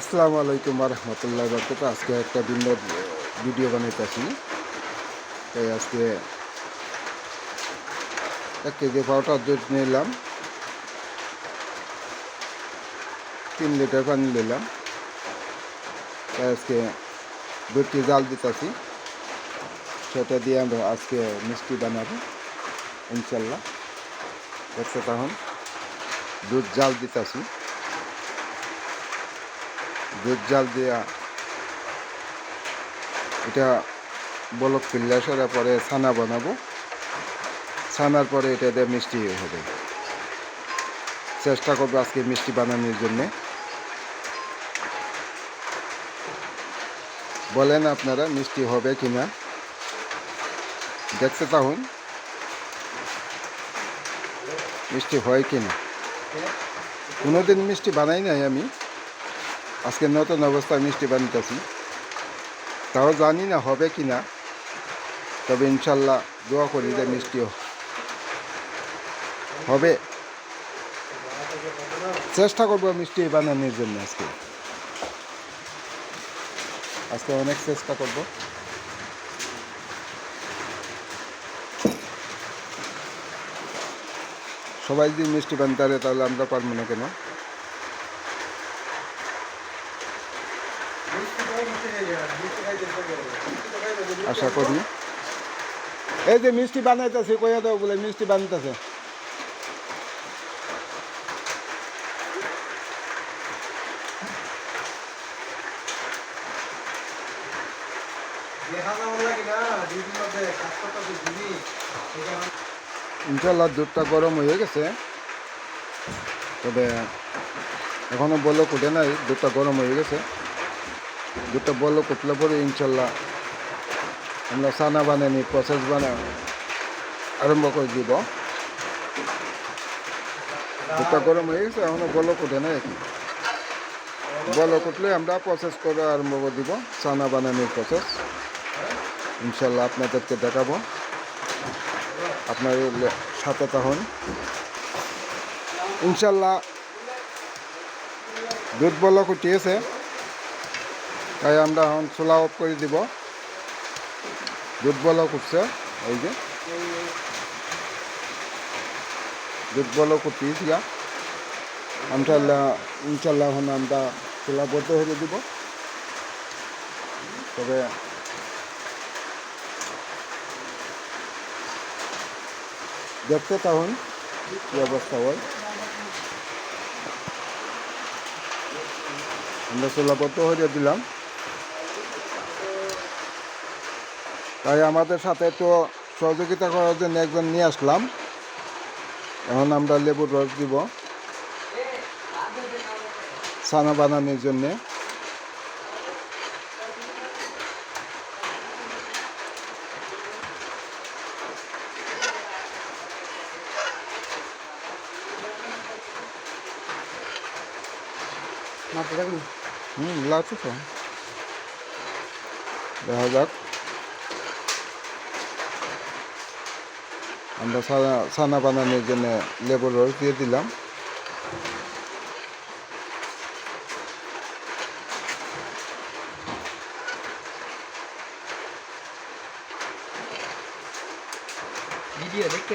আসসালামু আলাইকুম রহমতুল্লাহ বরকত। আজকে একটা ভিন্ন ভিডিও বানাইতেছি। তাই আজকে 1 কেজি পাউডার দুধ নিলাম, 3 লিটার পানি নিলাম। তাই আজকে দুধটি জাল দিতেছি, সেটা দিয়ে আমরা আজকে মিষ্টি বানাবো ইনশাল্লাহ। দেখতে তখন দুধ জাল দিতেছি, দুধ জাল দিয়া এটা বলক ফিল্লে আসার পরে ছানা বানাবো। ছানার পরে এটা দিয়ে মিষ্টি হবে। চেষ্টা করবো আজকে মিষ্টি বানানোর জন্যে। বলেন আপনারা মিষ্টি হবে কিনা, দেখতে তখন মিষ্টি হয় কিনা। কোনোদিন মিষ্টি বানাই নাই আমি, আজকে নতুন অবস্থায় মিষ্টি বানাইতেছি। তাও জানি না হবে কিনা, তবে ইনশাল্লাহ দোয়া করি যে মিষ্টিও হবে। চেষ্টা করবো মিষ্টি বানানোর জন্য। আজকে অনেক চেষ্টা করব। সবাই যদি মিষ্টি বানাতে পারে তাহলে আমরা পারবো না কেন? আশা করি। এই যে মিষ্টি বানাইতেছে, কইয়া দাও বলে মিষ্টি বানাইতেছে। ইনশাল্লাহ দুধটা গরম হয়ে গেছে, তবে এখনো বলক উঠে নাই। দুধটা গরম হয়ে গেছে, দুধটা বলক উঠলে পরে ইনশাল্লাহ আমরা ছানা বানানি প্রসেস আরম্ভ করে দিব। দুধটা গরম হয়ে গেছে, এখনো বলক উঠে নাই। বলক উঠলে আমরা প্রসেস করে আরম্ভ করে দিব, ছানা বানানোর প্রসেস ইনশাল্লাহ আপনাদেরকে দেখাবো। আপনাদের সাথে তখন ইনশাল্লাহ দুধ বলক উঠিয়েছে, তাই আমরা এখন চুলা অফ করে দিব। দুধ বলক উঠছে, এই যে দুধ বলক উঠিয়েছিল। ইনশাল্লাহ এখন আমরা চুলা বন্ধ হয়ে দিব। তবে দেখতে তখন কি অবস্থা হয়। আমরা চুলাবদ্ধ হয়ে দিলাম। তাই আমাদের সাথে তো সহযোগিতা করার জন্য একজন নিয়ে আসলাম। এখন আমরা লেবুর রস দিব ছানা বানানোর জন্যে। লাগছে তো, দেখা যাক। আমরা ছানা বানানোর জন্য লেবুর রস দিয়ে দিলাম। ভিডিও দেখতে